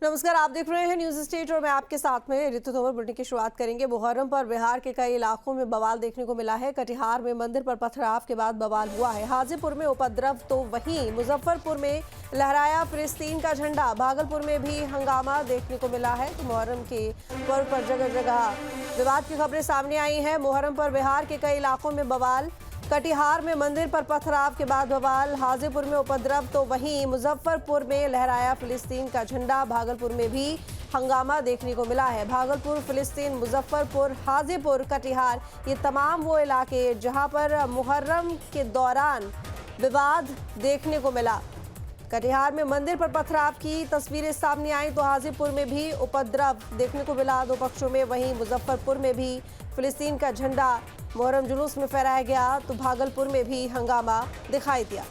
नमस्कार, आप देख रहे हैं न्यूज स्टेट और मैं आपके साथ में ऋतु तोमर। बुलेटिन की शुरुआत करेंगे। मुहर्रम पर बिहार के कई इलाकों में बवाल देखने को मिला है। कटिहार में मंदिर पर पथराव के बाद बवाल हुआ है। हाजीपुर में उपद्रव तो वहीं मुजफ्फरपुर में लहराया फिलिस्तीन का झंडा। भागलपुर में भी हंगामा देखने को मिला है। तो मुहर्रम के पर्व पर जगह जगह विवाद की खबरें सामने आई हैं। मुहर्रम पर बिहार के कई इलाकों में बवाल। कटिहार में मंदिर पर पथराव के बाद बवाल। हाजीपुर में उपद्रव तो वहीं मुजफ्फरपुर में लहराया फिलिस्तीन का झंडा। भागलपुर में भी हंगामा देखने को मिला है। भागलपुर, फिलिस्तीन, मुजफ्फरपुर, हाजीपुर, कटिहार ये तमाम वो इलाके जहां पर मुहर्रम के दौरान विवाद देखने को मिला। कटिहार में मंदिर पर पथराव की तस्वीरें सामने आई तो हाजीपुर में भी उपद्रव देखने को मिला दो पक्षों में। वहीं मुजफ्फरपुर में भी फिलिस्तीन का झंडा मुहर्रम जुलूस में फहराया गया तो भागलपुर में भी हंगामा दिखाई दिया।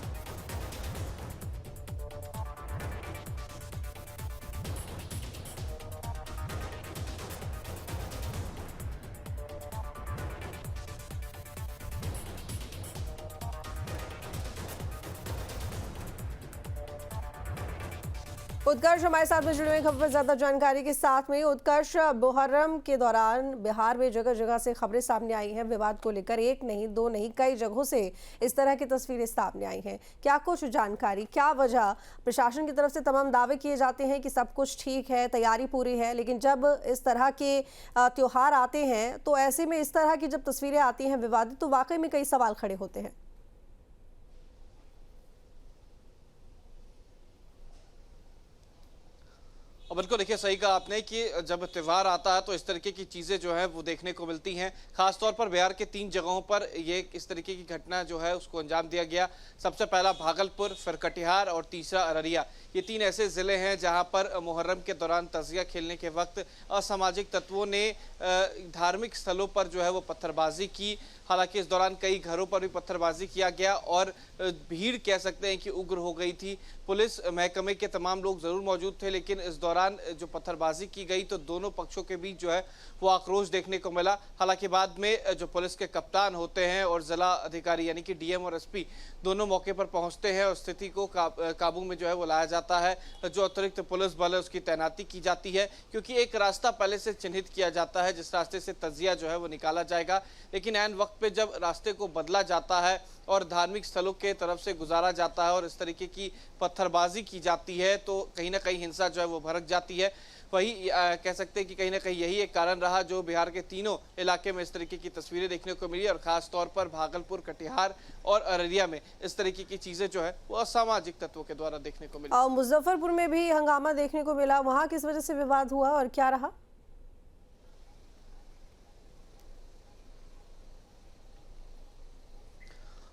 उत्कर्ष हमारे साथ में जुड़े हुए खबर पर ज्यादा जानकारी के साथ में। उत्कर्ष, मुहर्रम के दौरान बिहार में जगह जगह से खबरें सामने आई हैं विवाद को लेकर। एक नहीं, दो नहीं, कई जगहों से इस तरह की तस्वीरें सामने आई हैं। क्या कुछ जानकारी, क्या वजह? प्रशासन की तरफ से तमाम दावे किए जाते हैं कि सब कुछ ठीक है, तैयारी पूरी है, लेकिन जब इस तरह के त्योहार आते हैं तो ऐसे में इस तरह की जब तस्वीरें आती हैं विवादित, तो वाकई में कई सवाल खड़े होते हैं। और बिल्कुल देखिए, सही कहा आपने कि जब त्यौहार आता है तो इस तरीके की चीज़ें जो है वो देखने को मिलती हैं। खासतौर पर बिहार के 3 जगहों पर ये इस तरीके की घटना जो है उसको अंजाम दिया गया। सबसे पहला भागलपुर, फिर कटिहार और तीसरा अररिया। ये 3 ऐसे ज़िले हैं जहां पर मुहर्रम के दौरान तजिया खेलने के वक्त असामाजिक तत्वों ने धार्मिक स्थलों पर जो है वो पत्थरबाजी की। हालांकि इस दौरान कई घरों पर भी पत्थरबाजी किया गया और भीड़ कह सकते हैं कि उग्र हो गई थी। पुलिस महकमे के तमाम लोग जरूर मौजूद थे, लेकिन इस दौरान जो पत्थरबाजी की गई तो दोनों पक्षों के बीच जो है वो आक्रोश देखने को मिला। हालांकि बाद में जो पुलिस के कप्तान होते हैं और जिला अधिकारी यानी कि डीएम और एसपी दोनों मौके पर पहुंचते हैं और स्थिति को काबू में जो है वो लाया जाता है। जो अतिरिक्त पुलिस बल है उसकी तैनाती की जाती है, क्योंकि एक रास्ता पहले से चिन्हित किया जाता है जिस रास्ते से तजिया जो है वो निकाला जाएगा। लेकिन ऐन वक्त पे जब रास्ते को बदला जाता है और धार्मिक स्थलों के तरफ से गुजारा जाता है और इस तरीके की पत्थरबाजी की जाती है तो कहीं ना कहीं हिंसा जो है वो भड़क जाती है। वही कह सकते हैं कि कहीं ना कहीं यही एक कारण रहा जो बिहार के तीनों इलाके में इस तरीके की तस्वीरें देखने को मिली और खास तौर पर भागलपुर, कटिहार और अररिया में इस तरीके की चीजें जो है वो असामाजिक तत्वों के द्वारा देखने को मिली। मुजफ्फरपुर में भी हंगामा देखने को मिला, वहां किस वजह से विवाद हुआ और क्या रहा?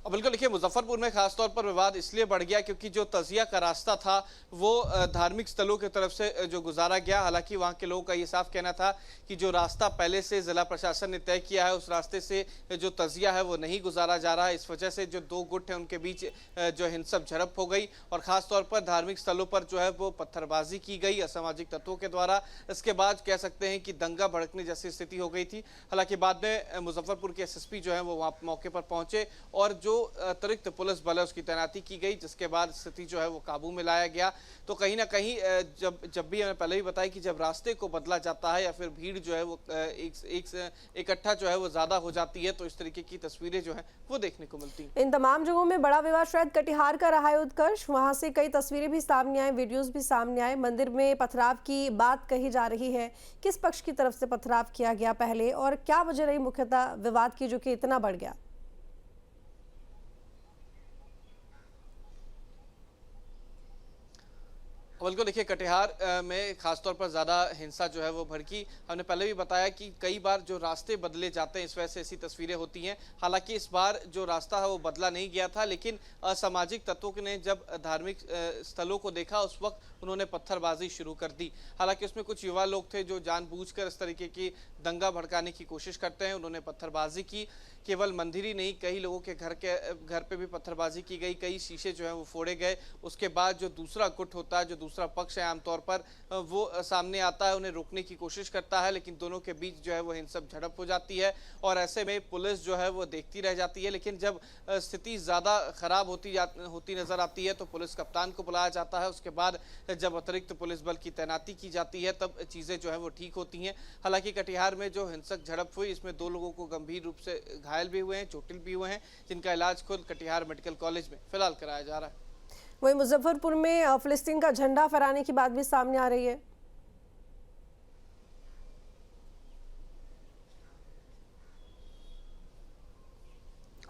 और बिल्कुल देखिए, मुजफ्फरपुर में खासतौर पर विवाद इसलिए बढ़ गया क्योंकि जो तजिया का रास्ता था वो धार्मिक स्थलों की तरफ से जो गुजारा गया। हालांकि वहां के लोगों का ये साफ कहना था कि जो रास्ता पहले से जिला प्रशासन ने तय किया है उस रास्ते से जो तजिया है वो नहीं गुजारा जा रहा है। इस वजह से जो 2 गुट हैं उनके बीच जो हिंसक झड़प हो गई और खासतौर पर धार्मिक स्थलों पर जो है वो पत्थरबाजी की गई असामाजिक तत्वों के द्वारा। इसके बाद कह सकते हैं कि दंगा भड़कने जैसी स्थिति हो गई थी। हालांकि बाद में मुजफ्फरपुर के एसएसपी जो है वो वहां मौके पर पहुंचे और जो अतिरिक्त पुलिस बल है उसकी तैनाती की गई, जिसके बाद स्थिति जो है वो काबू में लाया गया। तो कहीं ना कहीं जब भी मैंने पहले भी बताया कि जब रास्ते को बदला जाता है या फिर भीड़ जो है वो इकट्ठा जो है वो ज्यादा हो जाती है तो इस तरीके की तस्वीरें जो है वो देखने को मिलती हैं। इन तमाम जगहों में बड़ा विवाद शायद कटिहार का रहा है। उत्कर्ष, वहां से कई तस्वीरें भी सामने आए, वीडियोस भी सामने आए। मंदिर में पथराव की बात कही जा रही है, किस पक्ष की तरफ से पथराव किया गया पहले और क्या वजह रही मुख्यतः विवाद की जो कि इतना बढ़ गया? बिल्कुल देखिए, कटिहार में खासतौर पर ज़्यादा हिंसा जो है वो भड़की। हमने पहले भी बताया कि कई बार जो रास्ते बदले जाते हैं इस वजह से ऐसी तस्वीरें होती हैं। हालांकि इस बार जो रास्ता है वो बदला नहीं गया था, लेकिन असामाजिक तत्वों ने जब धार्मिक स्थलों को देखा उस वक्त उन्होंने पत्थरबाजी शुरू कर दी। हालांकि उसमें कुछ युवा लोग थे जो जानबूझकर इस तरीके की दंगा भड़काने की कोशिश करते हैं, उन्होंने पत्थरबाजी की। केवल मंदिर ही नहीं, कई लोगों के घर पे भी पत्थरबाजी की गई, कई शीशे जो है वो फोड़े गए। उसके बाद जो दूसरा गुट होता है, जो दूसरा पक्ष है आमतौर पर वो सामने आता है, उन्हें रोकने की कोशिश करता है, लेकिन दोनों के बीच जो है वो हिंसक झड़प हो जाती है और ऐसे में पुलिस जो है वो देखती रह जाती है। लेकिन जब स्थिति ज़्यादा खराब होती नजर आती है तो पुलिस कप्तान को बुलाया जाता है। उसके बाद जब अतिरिक्त पुलिस बल की तैनाती की जाती है तब चीज़ें जो है वो ठीक होती हैं। हालांकि कटिहार में जो हिंसक झड़प हुई इसमें 2 लोगों को गंभीर रूप से घायल भी हुए हैं, चोटिल भी हुए हैं, जिनका इलाज खुद कटिहार मेडिकल कॉलेज में फिलहाल कराया जा रहा है। वहीं मुजफ्फरपुर में फिलिस्तीन का झंडा फहराने की बात भी सामने आ रही है।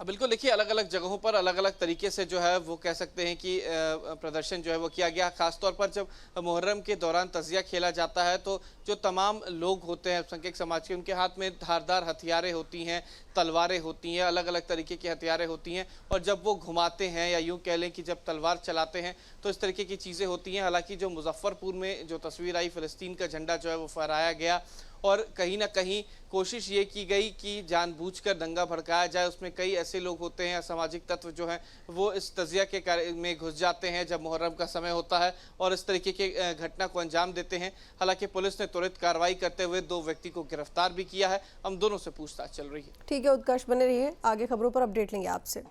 बिल्कुल, देखिए अलग अलग जगहों पर अलग अलग तरीके से जो है वो कह सकते हैं कि प्रदर्शन जो है वो किया गया। खासतौर पर जब मुहर्रम के दौरान तजिया खेला जाता है तो जो तमाम लोग होते हैं अल्पसंख्यक समाज के, उनके हाथ में धारदार हथियारें होती हैं, तलवारें होती हैं, अलग अलग तरीके की हथियारें होती हैं और जब वो घुमाते हैं या यूँ कह लें कि जब तलवार चलाते हैं तो इस तरीके की चीज़ें होती हैं। हालांकि जो मुजफ्फरपुर में जो तस्वीर आई, फिलिस्तीन का झंडा जो है वो फहराया गया और कहीं ना कहीं कोशिश ये की गई कि जानबूझकर दंगा भड़काया जाए। उसमें कई ऐसे लोग होते हैं, असामाजिक तत्व जो हैं वो इस तजिया के कार्य में घुस जाते हैं जब मुहर्रम का समय होता है और इस तरीके के घटना को अंजाम देते हैं। हालांकि पुलिस ने त्वरित कार्रवाई करते हुए 2 व्यक्ति को गिरफ्तार भी किया है। हम दोनों से पूछताछ चल रही है। ठीक है उत्कर्ष, बने रहिए, आगे खबरों पर अपडेट लेंगे आपसे।